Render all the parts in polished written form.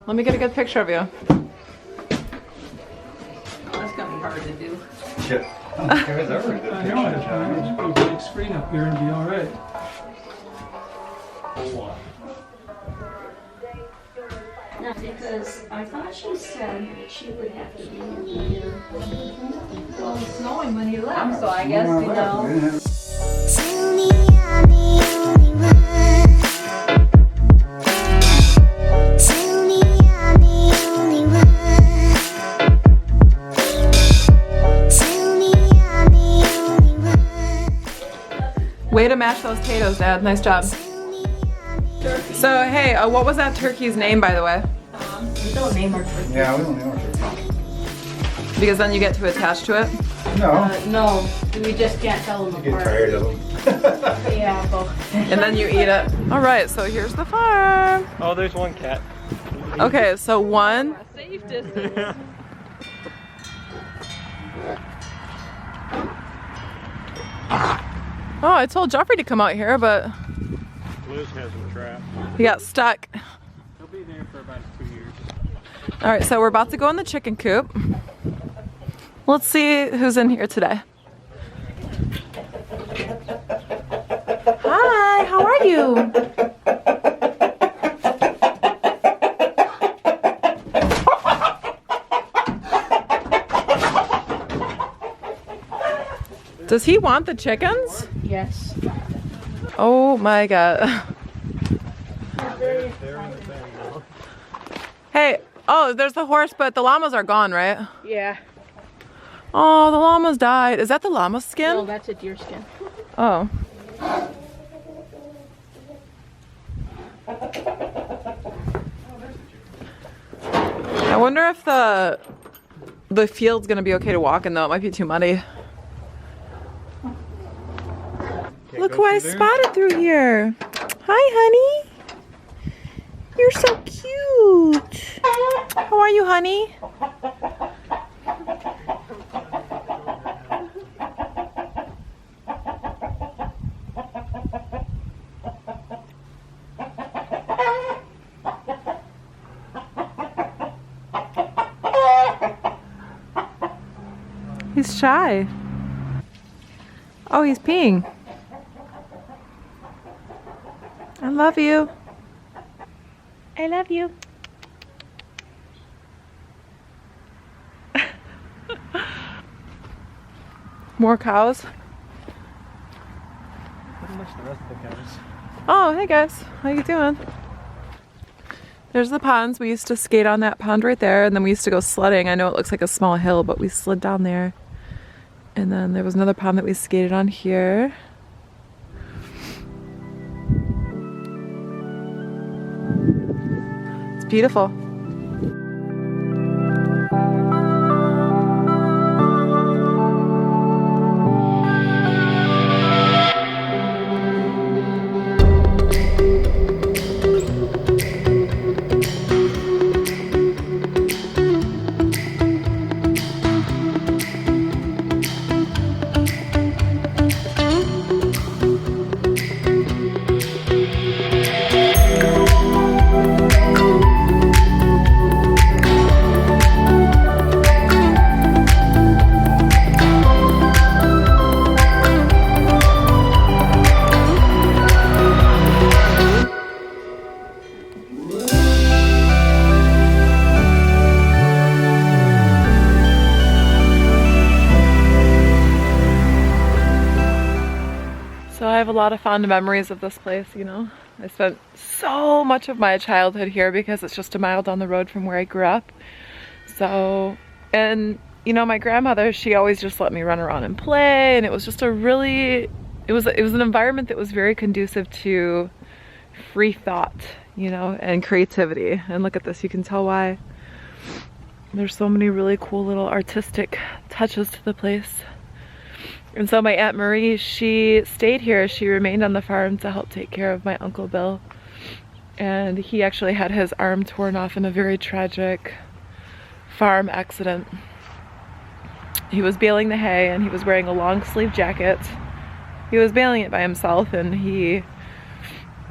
Let me get a good picture of you. That's gonna be hard to do. Shit. I know it. Just put a big screen up here and be all right. No, because I thought she said that she would have to be in here. Well, it's snowing when you left, so I guess, you know. Tell me I'm the only one. Tell me I'm the only one. Tell me I'm the only one. Way to mash those potatoes, Dad. Nice job. So, hey, what was that turkey's name, by the way? We don't name our turkey. Yeah, we don't know what Because then you get to attach to it. No. No, we just can't tell them You get apart. tired of them. Yeah, both. And then you eat it. All right, so here's the farm. Oh, there's one cat. Okay, so one. Safe distance. Oh, I told Jeffrey to come out here, but Liz has him trapped. he got stuck. He'll be there for about 2 years. All right, so we're about to go in the chicken coop. Let's see who's in here today. Hi, how are you? Does he want the chickens? Yes. Oh my God. Hey, oh, there's the horse, but the llamas are gone, right? Yeah. Oh, the llamas died. Is that the llama skin? No, that's a deer skin. Oh. I wonder if the field's gonna be okay to walk in though. It might be too muddy. Look who I spotted through here. Hi, honey. You're so cute. How are you, honey? He's shy. Oh, he's peeing. I love you. I love you. More cows. Pretty much the rest of the cows. Oh, hey guys. How you doing? There's the ponds. We used to skate on that pond right there, and then we used to go sledding. I know it looks like a small hill, but we slid down there. And then there was another pond that we skated on here. It's beautiful. I have a lot of fond memories of this place, you know. I spent so much of my childhood here because it's just a mile down the road from where I grew up. So, and you know, my grandmother, she always just let me run around and play, and it was just a really, it was an environment that was very conducive to free thought, you know, and creativity. And look at this, you can tell why. There's so many really cool little artistic touches to the place. And so my Aunt Marie, she stayed here. She remained on the farm to help take care of my Uncle Bill. And he actually had his arm torn off in a very tragic farm accident. He was baling the hay and he was wearing a long sleeve jacket. He was baling it by himself, and he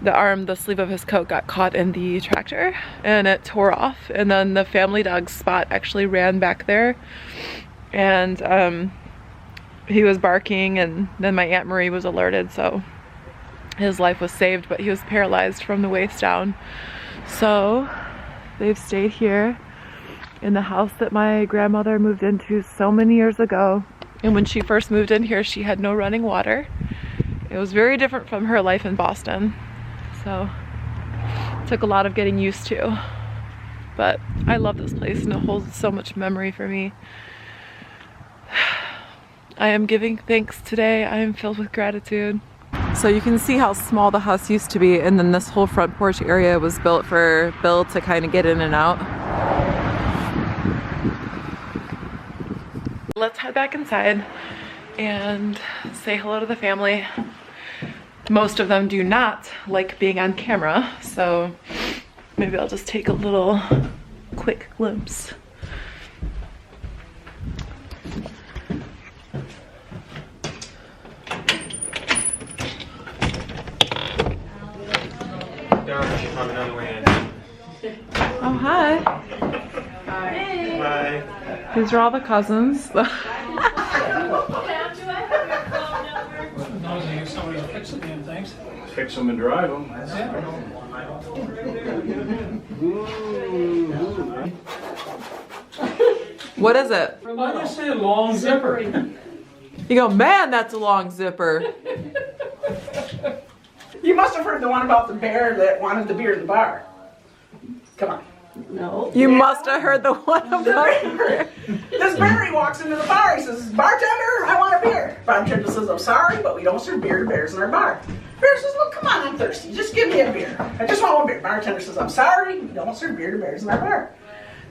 the sleeve of his coat got caught in the tractor and it tore off, and then the family dog Spot actually ran back there, and he was barking, and then my Aunt Marie was alerted, so his life was saved, but he was paralyzed from the waist down. So they've stayed here in the house that my grandmother moved into so many years ago. And when she first moved in here, she had no running water. It was very different from her life in Boston. So it took a lot of getting used to. But I love this place and it holds so much memory for me. I am giving thanks today. I am filled with gratitude. So you can see how small the house used to be, and then this whole front porch area was built for Bill to kind of get in and out. Let's head back inside and say hello to the family. Most of them do not like being on camera, so maybe I'll just take a little quick glimpse. Oh, hi. Hey. Bye. These are all the cousins. Those of you, somebody will fix the damn things. Fix them and drive them. What is it? I just say long zipper. You go, man, that's a long zipper. You must have heard the one about the bear that wanted the beer in the bar. Come on. No. You must have heard the one about This bear, he walks into the bar. He says, "Bartender, I want a beer." Bartender says, "I'm sorry, but we don't serve beer to bears in our bar." Bear says, "Well, come on, I'm thirsty. Just give me a beer. I just want one beer." Bartender says, "I'm sorry, we don't serve beer to bears in our bar."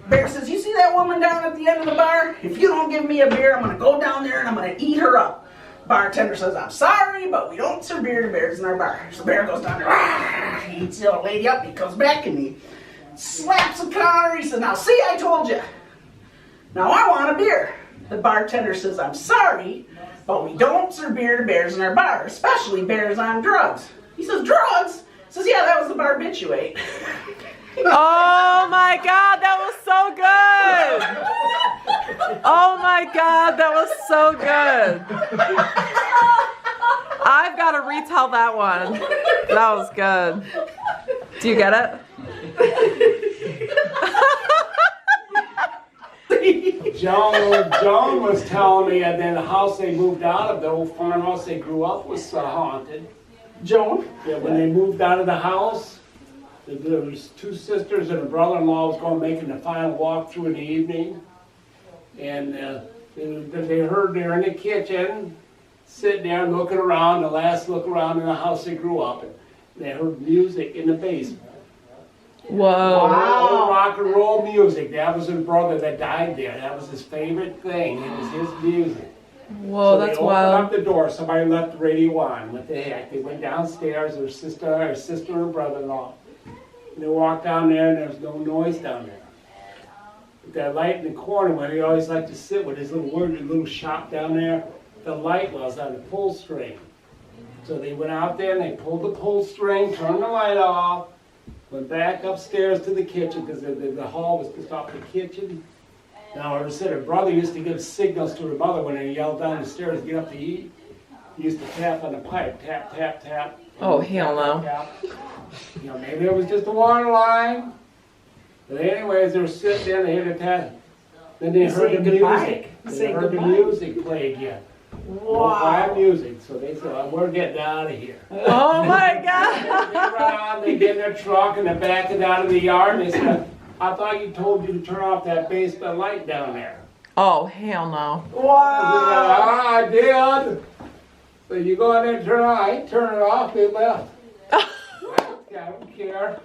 Bear says, "You see that woman down at the end of the bar? If you don't give me a beer, I'm going to go down there and I'm going to eat her up." Bartender says, "I'm sorry, but we don't serve beer to bears in our bar." So the bear goes down there, he eats the old lady up, he comes back and he slaps the counter. He says, "Now see, I told you. Now I want a beer." The bartender says, "I'm sorry, but we don't serve beer to bears in our bar, especially bears on drugs." He says, "Drugs?" He says, "Yeah, that was the barbiturate." Oh my God, that was so good. Oh my God, that was so good. I've got to retell that one. That was good. Do you get it? Joan was telling me that the house they moved out of, the old farmhouse they grew up was haunted. Joan? Yeah, when they moved out of the house, there was two sisters and a brother-in-law was going making the final walk through in the evening, and they heard they're in the kitchen, sitting there looking around, the last look around in the house they grew up in. They heard music in the basement. Whoa. Old rock and roll music. That was his brother that died there. That was his favorite thing. It was his music. Whoa, So that's they opened wild. up the door. Somebody left the radio on. What the heck? They went downstairs. Her sister and brother-in-law. And they walked down there, and there was no noise down there. But that light in the corner, where he always liked to sit with his little shop down there, the light was on the pull string. So they went out there and they pulled the pull string, turned the light off, went back upstairs to the kitchen because the hall was just off the kitchen. Now, her said her brother used to give signals to her mother when they yelled down the stairs to get up to eat. He used to tap on the pipe, tap, tap, tap. Oh, hell no. Tap. You know, maybe it was just a water line. But anyways, they were sitting there, they heard the tap. Then they heard the music. They heard the music play again. Wow. Music. So they said, "Oh, we're getting out of here." Oh my They God. run on, they get in their truck and they back it out of the yard. And they said, "I thought you told you to turn off that basement light down there." Oh, hell no. Wow. I did. So you go in there and turn it off. I turned it off, they left. I don't care.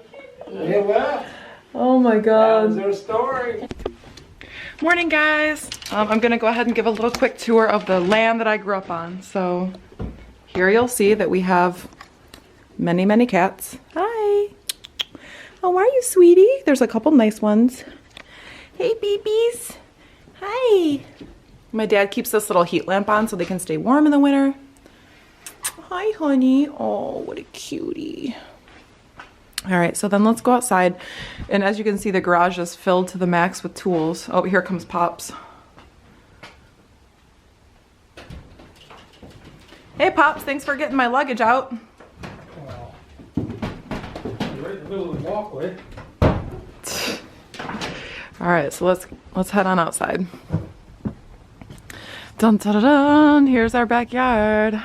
They left. Oh my That God. was their story. Morning, guys. I'm gonna go ahead and give a little quick tour of the land that I grew up on. So here you'll see that we have many, many cats. Hi. How are you, sweetie? There's a couple nice ones. Hey, babies. Hi. My dad keeps this little heat lamp on so they can stay warm in the winter. Hi, honey. Oh, what a cutie. All right, so then let's go outside. And as you can see, the garage is filled to the max with tools. Oh, here comes Pops. Hey, Pops, thanks for getting my luggage out. Well, you're right in the middle of the walkway. All right, so let's head on outside. Dun dun dun dun, here's our backyard.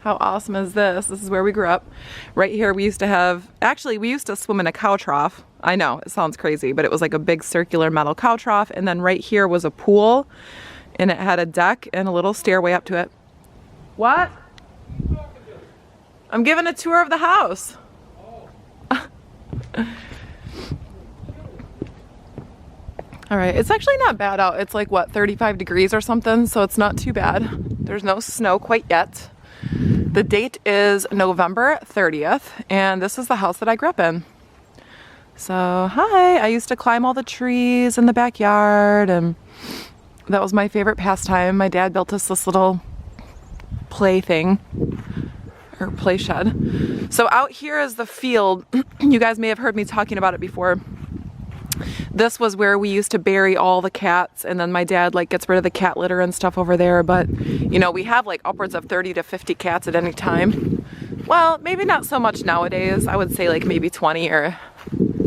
How awesome is this? This is where we grew up. Right here we used to have, actually we used to swim in a cow trough. I know, it sounds crazy, but it was like a big circular metal cow trough, and then right here was a pool, and it had a deck and a little stairway up to it. What? I'm giving a tour of the house. All right, it's actually not bad out. It's like, what, 35 degrees or something, so it's not too bad. There's no snow quite yet. The date is November 30th, and this is the house that I grew up in. So, hi, I used to climb all the trees in the backyard, and that was my favorite pastime. My dad built us this little play thing, or play shed. So out here is the field. You guys may have heard me talking about it before. This was where we used to bury all the cats, and then my dad like gets rid of the cat litter and stuff over there. But you know, we have like upwards of 30 to 50 cats at any time. Well, maybe not so much nowadays. I would say like maybe 20 or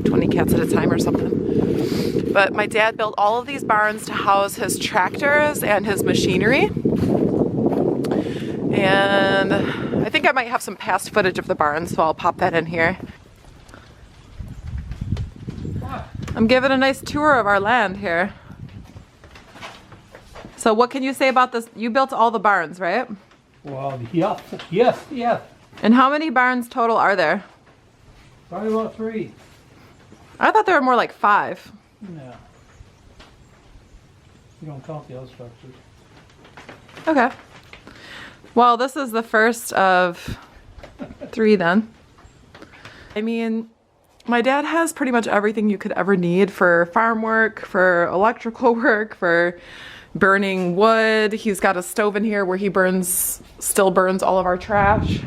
20 cats at a time or something. But my dad built all of these barns to house his tractors and his machinery. And I think I might have some past footage of the barn, so I'll pop that in here. I'm giving a nice tour of our land here. So what can you say about this? You built all the barns, right? Well, yes. And how many barns total are there? Probably about 3. I thought there were more like 5. Yeah. You don't count the other structures. Okay. Well, this is the first of 3 then. I mean, my dad has pretty much everything you could ever need for farm work, for electrical work, for burning wood. He's got a stove in here where he still burns all of our trash.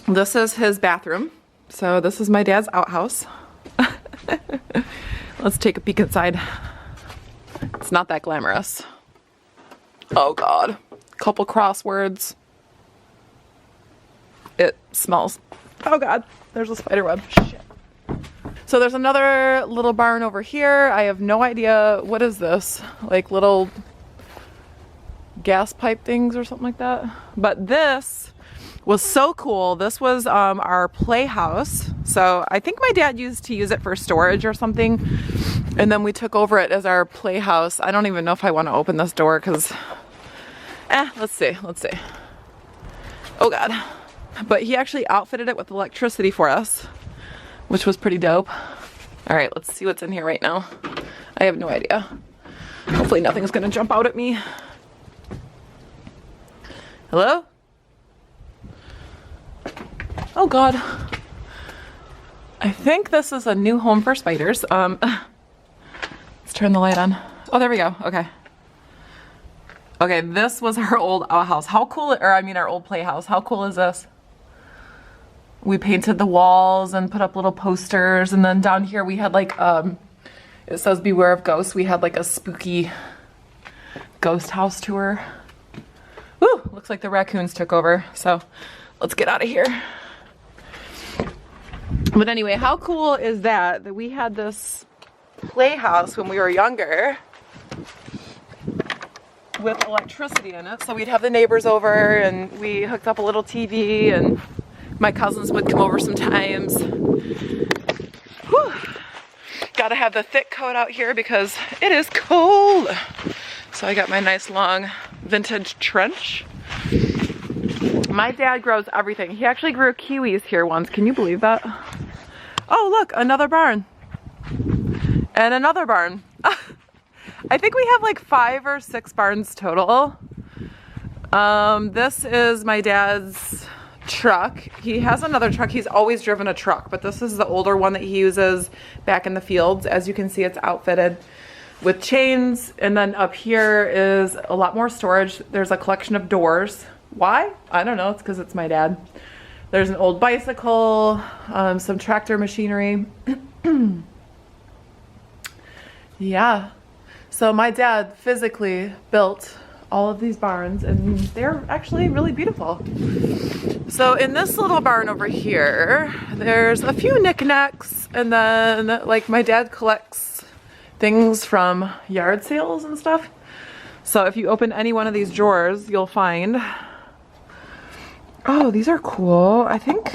This is his bathroom. So this is my dad's outhouse. Let's take a peek inside. It's not that glamorous. Oh God, couple crosswords. It smells. Oh God, there's a spider web. Shit. So there's another little barn over here. I have no idea, what is this? Like little gas pipe things or something like that. But this was so cool. This was our playhouse. So I think my dad used to use it for storage or something. And then we took over it as our playhouse. I don't even know if I want to open this door because, let's see. Oh God. But he actually outfitted it with electricity for us, which was pretty dope. All right, let's see what's in here right now. I have no idea. Hopefully nothing's gonna jump out at me. Hello? Oh God. I think this is a new home for spiders. Let's turn the light on. Oh, there we go, okay. Okay, this was our old outhouse. How cool, our old playhouse. How cool is this? We painted the walls and put up little posters, and then down here we had like, it says beware of ghosts. We had like a spooky ghost house tour. Woo, looks like the raccoons took over, so let's get out of here. But anyway, how cool is that we had this playhouse when we were younger with electricity in it, so we'd have the neighbors over and we hooked up a little TV and my cousins would come over sometimes. Whew. Gotta have the thick coat out here because it is cold. So I got my nice long vintage trench. My dad grows everything. He actually grew kiwis here once. Can you believe that? Oh look, another barn. And another barn. I think we have like 5 or 6 barns total. This is my dad's truck. He has another truck. He's always driven a truck, but this is the older one that he uses back in the fields. As you can see, it's outfitted with chains, and then up here is a lot more storage. There's a collection of doors. Why? I don't know. It's because it's my dad. There's an old bicycle, some tractor machinery. Yeah. So my dad physically built all of these barns, and they're actually really beautiful. So in this little barn over here, there's a few knickknacks, and then like my dad collects things from yard sales and stuff. So if you open any one of these drawers, you'll find, oh, these are cool. I think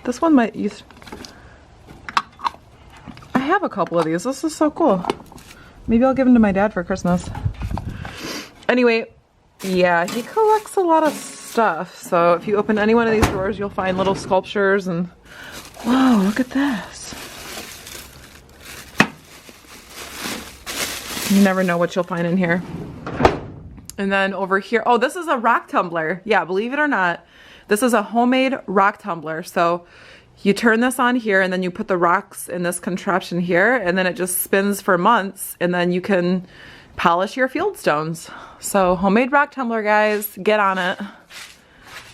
this one might use, I have a couple of these. This is so cool. Maybe I'll give them to my dad for Christmas. Anyway, yeah, he collects a lot of stuff. So if you open any one of these drawers, you'll find little sculptures and, whoa, look at this. You never know what you'll find in here. And then over here, oh, this is a rock tumbler. Yeah, believe it or not, this is a homemade rock tumbler. So you turn this on here, and then you put the rocks in this contraption here, and then it just spins for months, and then you can polish your field stones. So homemade rock tumbler, guys, get on it.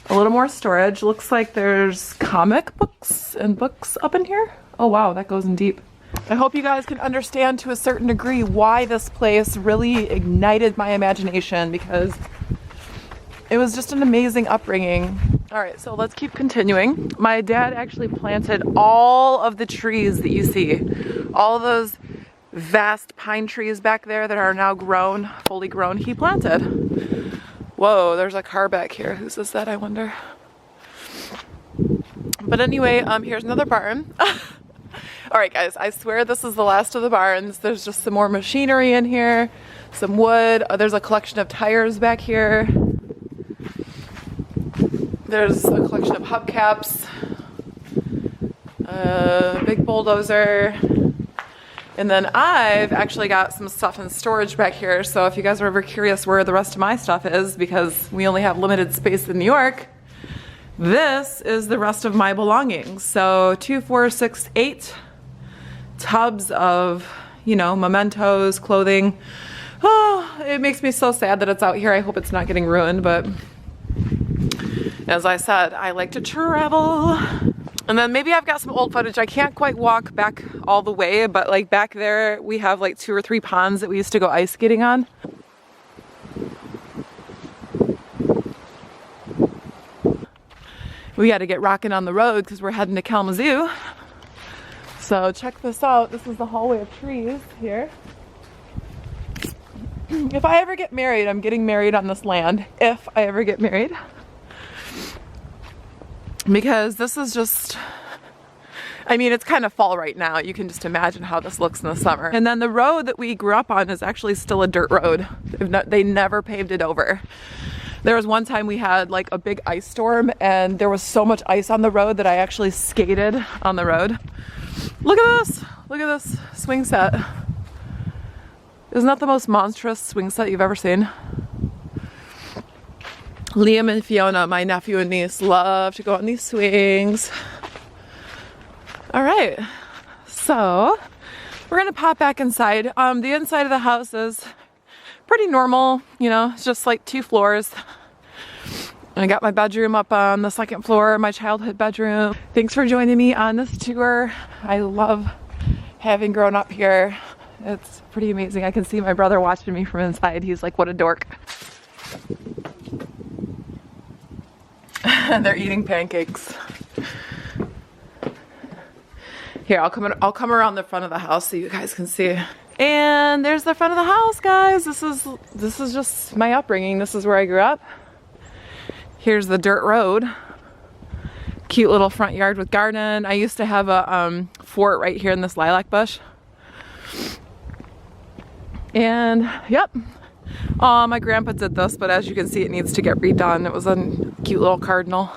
A little more storage. Looks like there's comic books and books up in here. Oh wow, that goes in deep. I hope you guys can understand to a certain degree why this place really ignited my imagination, because it was just an amazing upbringing. All right, so let's keep continuing. My dad actually planted all of the trees that you see. All of those vast pine trees back there that are now grown, fully grown, he planted. Whoa, there's a car back here. Whose is that, I wonder? But anyway, here's another barn. All right, guys, I swear this is the last of the barns. There's just some more machinery in here, some wood. There's a collection of tires back here. There's a collection of hubcaps, a big bulldozer, and then I've actually got some stuff in storage back here. So if you guys are ever curious where the rest of my stuff is, because we only have limited space in New York, this is the rest of my belongings. So 2, 4, 6, 8 tubs of, you know, mementos, clothing. Oh, it makes me so sad that it's out here. I hope it's not getting ruined, but as I said, I like to travel. And then maybe I've got some old footage. I can't quite walk back all the way, but like back there, we have like 2 or 3 ponds that we used to go ice skating on. We got to get rocking on the road because we're heading to Kalamazoo. So check this out. This is the hallway of trees here. If I ever get married, I'm getting married on this land. If I ever get married. Because this is just, I mean, it's kind of fall right now. You can just imagine how this looks in the summer. And then the road that we grew up on is actually still a dirt road. They never paved it over. There was one time we had like a big ice storm, and there was so much ice on the road that I actually skated on the road. Look at this. Look at this swing set. Isn't that the most monstrous swing set you've ever seen? Liam and Fiona, my nephew and niece, love to go on these swings. All right, so we're gonna pop back inside. The inside of the house is pretty normal, you know, it's just like 2 floors. I got my bedroom up on the 2nd floor, my childhood bedroom. Thanks for joining me on this tour. I love having grown up here. It's pretty amazing. I can see my brother watching me from inside. He's like, what a dork. They're eating pancakes. Here, I'll come around the front of the house so you guys can see. And there's the front of the house, guys. This is just my upbringing. This is where I grew up. Here's the dirt road. Cute little front yard with garden. I used to have a fort right here in this lilac bush. And yep. My grandpa did this, but as you can see, it needs to get redone. It was a cute little cardinal.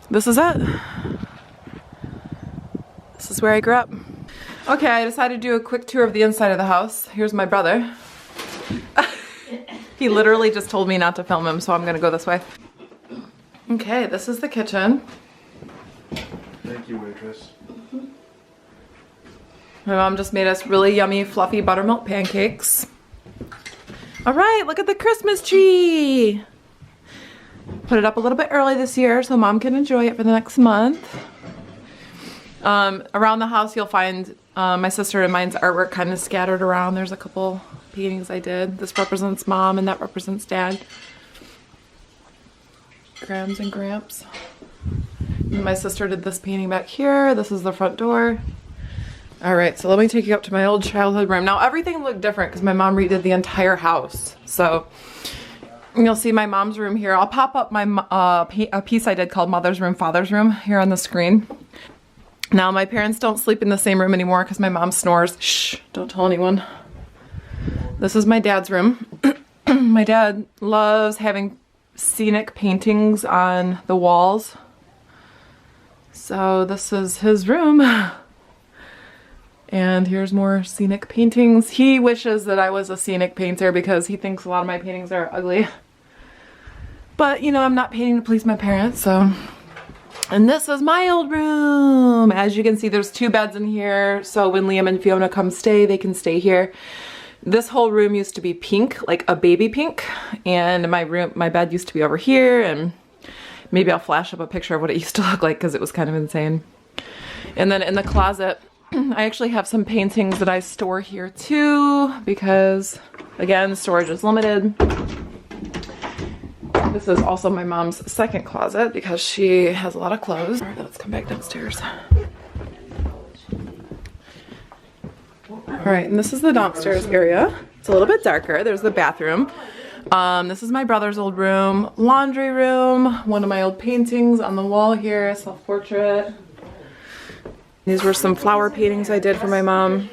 This is it. This is where I grew up. Okay, I decided to do a quick tour of the inside of the house. Here's my brother. He literally just told me not to film him, so I'm gonna go this way. Okay, this is the kitchen. Thank you, waitress. My mom just made us really yummy, fluffy buttermilk pancakes. All right, look at the Christmas tree. put it up a little bit early this year so Mom can enjoy it for the next month. Around the house you'll find my sister and mine's artwork kind of scattered around. There's a couple paintings I did. This represents Mom and that represents Dad. Grams and Gramps. And my sister did this painting back here. This is the front door. All right, so let me take you up to my old childhood room. Now everything looked different because my mom redid the entire house. So you'll see my mom's room here. I'll pop up my a piece I did called Mother's Room, Father's Room here on the screen. Now my parents don't sleep in the same room anymore because my mom snores. Shh, don't tell anyone. This is my dad's room. My dad loves having scenic paintings on the walls. So this is his room. And here's more scenic paintings. He wishes that I was a scenic painter because he thinks a lot of my paintings are ugly. But, you know, I'm not painting to please my parents, so. And this is my old room. As you can see, there's 2 beds in here. So when Liam and Fiona come stay, they can stay here. This whole room used to be pink, like a baby pink. And my bed used to be over here. And maybe I'll flash up a picture of what it used to look like because it was kind of insane. And then in the closet, I actually have some paintings that I store here too because, again, storage is limited. This is also my mom's second closet because she has a lot of clothes. All right, let's come back downstairs. All right, and this is the downstairs area. It's a little bit darker. There's the bathroom. This is my brother's old room, laundry room, one of my old paintings on the wall here, self-portrait. These were some flower paintings I did for my mom.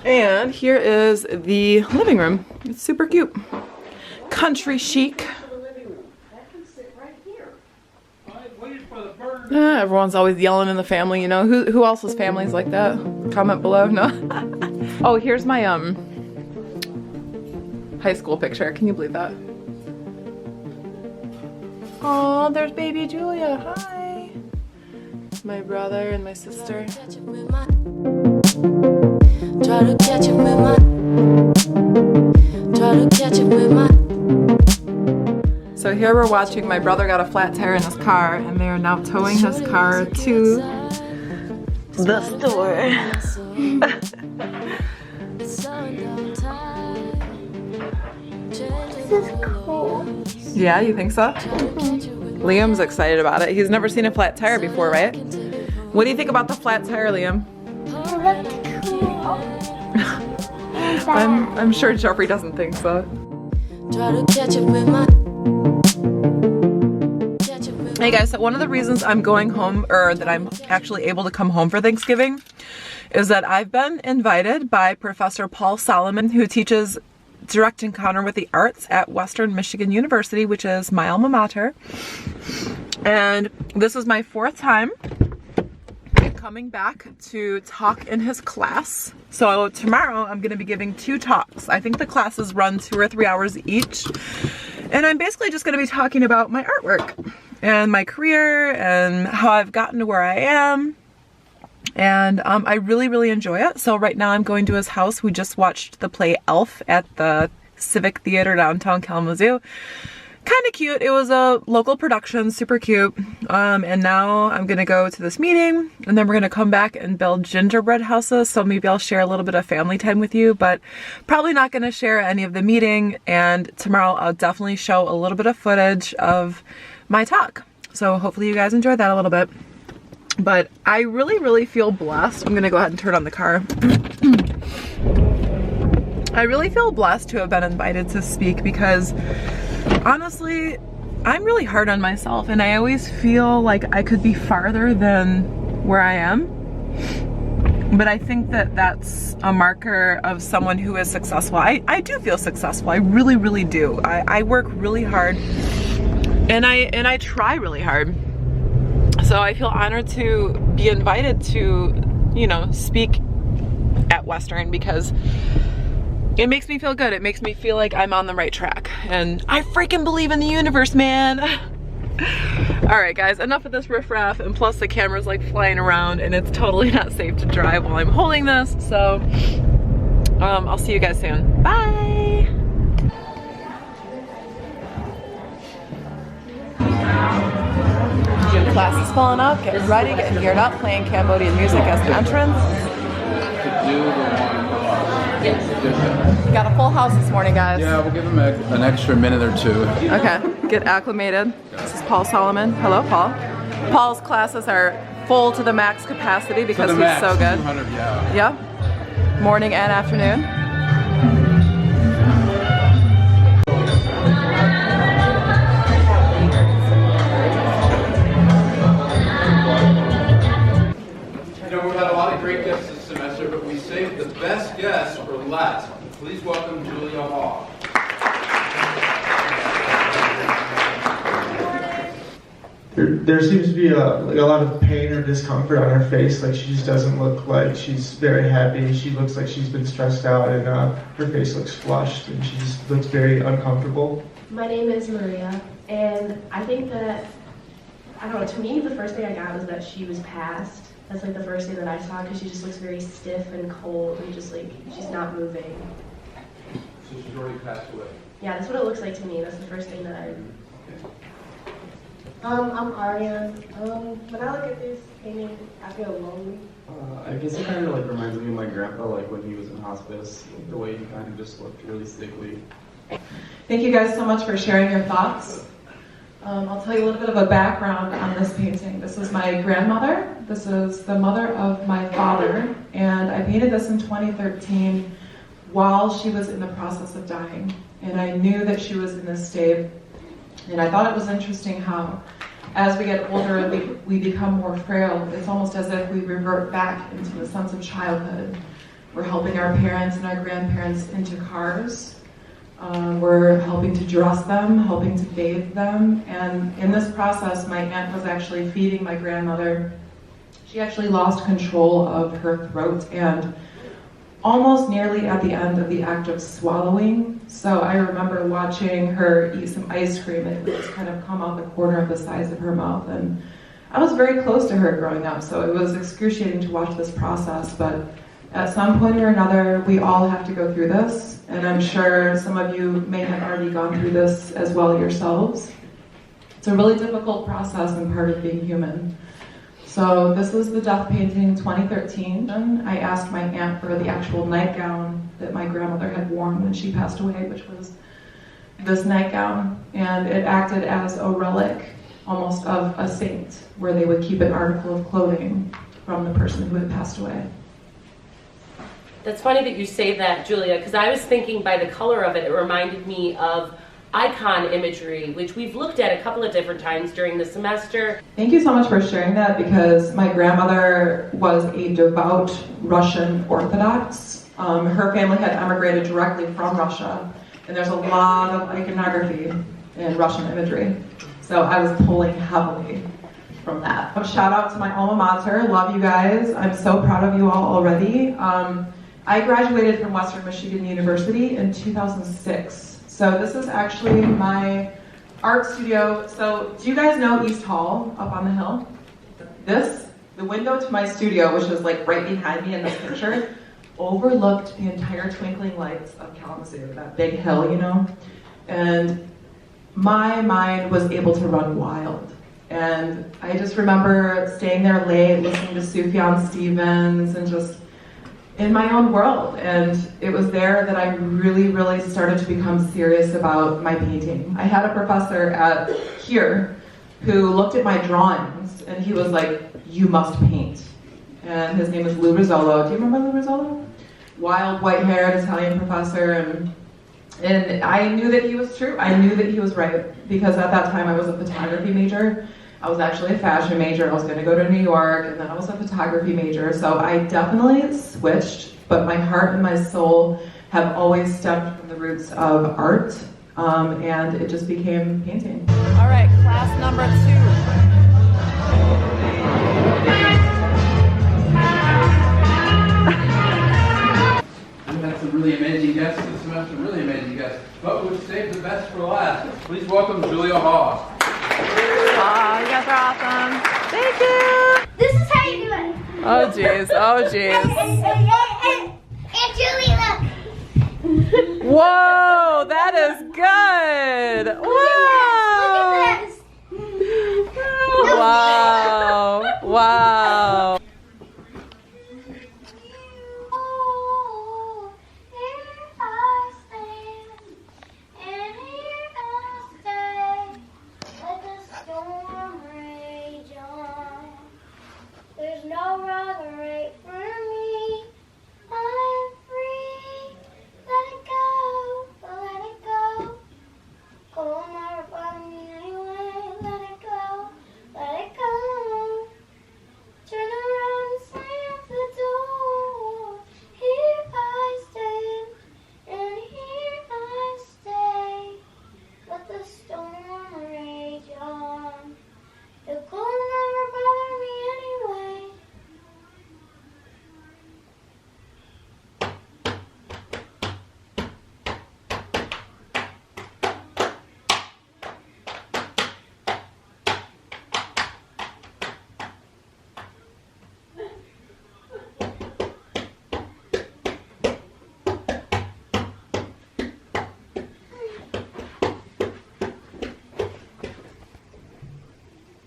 And here is the living room. It's super cute. Country chic. Everyone's always yelling in the family, you know. Who else's family is like that? Comment below. No. Oh, here's my high school picture. Can you believe that? Oh, there's baby Julia. Hi. My brother and my sister. Try to catch up with my. Try to catch up with my. So here we're watching my brother got a flat tire in his car and they're now towing his car to the store. This is cool. Yeah, you think so? Liam's excited about it. He's never seen a flat tire before, right? What do you think about the flat tire, Liam? It looks cool. I'm sure Jeffrey doesn't think so. Hey guys, so one of the reasons I'm going home, or that I'm actually able to come home for Thanksgiving, is that I've been invited by Professor Paul Solomon, who teaches direct encounter with the arts at Western Michigan University, which is my alma mater. And this is my 4th time coming back to talk in his class. So tomorrow I'm going to be giving 2 talks. I think the classes run 2 or 3 hours each. And I'm basically just going to be talking about my artwork and my career and how I've gotten to where I am. And I really, really enjoy it. So right now I'm going to his house. We just watched the play Elf at the Civic Theater downtown Kalamazoo. Kind of cute. It was a local production, super cute. And now I'm gonna go to this meeting and then we're gonna come back and build gingerbread houses. So maybe I'll share a little bit of family time with you, but probably not gonna share any of the meeting. And tomorrow I'll definitely show a little bit of footage of my talk. So hopefully you guys enjoyed that a little bit. But I really, really feel blessed. I'm gonna go ahead and turn on the car. I really feel blessed to have been invited to speak because honestly, I'm really hard on myself and I always feel like I could be farther than where I am. But I think that that's a marker of someone who is successful. I do feel successful. I really, really do. I work really hard and I try really hard. So I feel honored to be invited to, you know, speak at Western because it makes me feel good. It makes me feel like I'm on the right track. And I freaking believe in the universe, man. All right, guys, enough of this riffraff. And plus the camera's like flying around and it's totally not safe to drive while I'm holding this. So I'll see you guys soon. Bye. Class is filling up, getting ready, getting geared up, playing Cambodian music as the entrance. Got a full house this morning, guys. Yeah, we'll give him an extra minute or two. Okay, get acclimated. This is Paul Solomon. Hello, Paul. Paul's classes are full to the max capacity because he's so good. 200, yeah. Yep. Morning and afternoon. You know, we've had a lot of great guests this semester, but we saved the best guests for last. Please welcome Julia Hall. There seems to be a lot of pain or discomfort on her face. Like, she just doesn't look like she's very happy. She looks like she's been stressed out, and her face looks flushed, and she just looks very uncomfortable. My name is Maria, and I think that, I don't know, to me the first thing I got was that she was passed. That's like the first thing that I saw, because she just looks very stiff and cold and just like, she's not moving. So she's already passed away. Yeah, that's what it looks like to me. That's the first thing that I... I'm Ariane. When I look at this painting, I feel lonely. I guess it kind of like reminds me of my grandpa, like when he was in hospice, the way he kind of just looked really sickly. Thank you guys so much for sharing your thoughts. I'll tell you a little bit of a background on this painting. This is my grandmother. This is the mother of my father, and I painted this in 2013 while she was in the process of dying. And I knew that she was in this state. And I thought it was interesting how, as we get older and we become more frail, it's almost as if we revert back into the sense of childhood. We're helping our parents and our grandparents into cars. We're helping to dress them, helping to bathe them. And in this process, my aunt was actually feeding my grandmother. She actually lost control of her throat and almost nearly at the end of the act of swallowing. So I remember watching her eat some ice cream and it would just kind of come out the corner of the sides of her mouth. And I was very close to her growing up, so it was excruciating to watch this process. But at some point or another, we all have to go through this. And I'm sure some of you may have already gone through this as well yourselves. It's a really difficult process and part of being human. So this is the death painting 2013. I asked my aunt for the actual nightgown that my grandmother had worn when she passed away, which was this nightgown. And it acted as a relic, almost of a saint, where they would keep an article of clothing from the person who had passed away. That's funny that you say that, Julia, because I was thinking by the color of it, it reminded me of icon imagery, which we've looked at a couple of different times during the semester. Thank you so much for sharing that, because my grandmother was a devout Russian Orthodox. Her family had emigrated directly from Russia, and there's a lot of iconography in Russian imagery. So I was pulling heavily from that. Shout out to my alma mater, love you guys. I'm so proud of you all already. I graduated from Western Michigan University in 2006. So this is actually my art studio. So do you guys know East Hall up on the hill? The window to my studio, which is like right behind me in this picture, overlooked the entire twinkling lights of Kalamazoo, that big hill, you know? And my mind was able to run wild. And I just remember staying there late, listening to Sufjan Stevens and just in my own world. And it was there that I really, really started to become serious about my painting. I had a professor at here who looked at my drawings and he was like, you must paint. And his name is Lou Rizzolo. Do you remember Lou Rizzolo? Wild, white-haired Italian professor. And I knew that he was true. I knew that he was right, because at that time I was a photography major. I was actually a fashion major. I was going to go to New York, and then I was a photography major. So I definitely switched, but my heart and my soul have always stemmed from the roots of art, and it just became painting. All right, class number 2. We've had some really amazing guests this semester, really amazing guests. But we've saved the best for last. Please welcome Julia Hall. Aw, you guys are awesome. Thank you. This is how you do it. Oh jeez, oh jeez. And Julie, look. Whoa, that is good. Whoa. Look at this. Wow. Wow. There's no wrong or right for me. I'm free. Let it go. Let it go. Go never bother me anyway. Let it go. Let it go. Turn around and slam the door. Here I stand, and here I stay. Let the storm rage on. The cold never bother me anyway.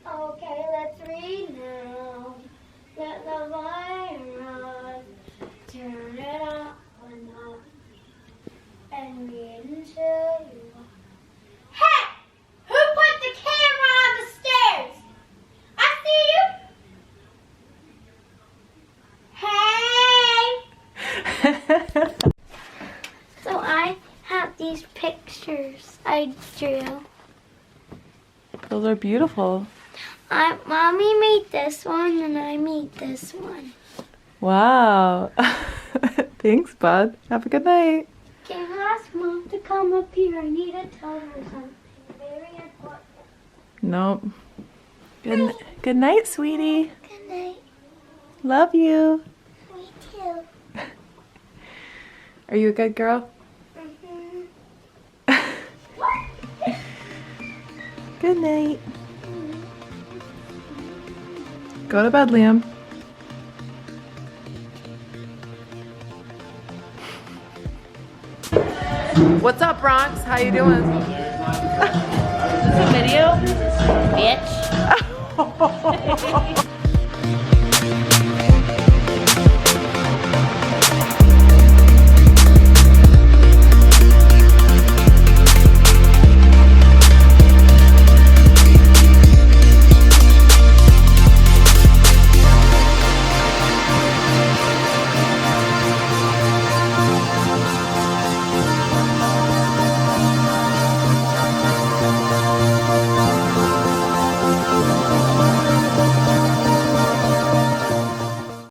Okay, let's read now. Let the light run. Turn it up and up. And read until you want. Hey! Who put the camera on the stairs? I see you. Hey! So I have these pictures I drew. Those are beautiful. Mommy made this one and I made this one. Wow. Thanks, bud. Have a good night. Can I ask Mom to come up here? I need to tell her something very important. Nope. Good night, sweetie. Good night. Love you. Me too. Are you a good girl? Good night. Go to bed, Liam. What's up, Bronx? How you doing? Is this a video? Bitch.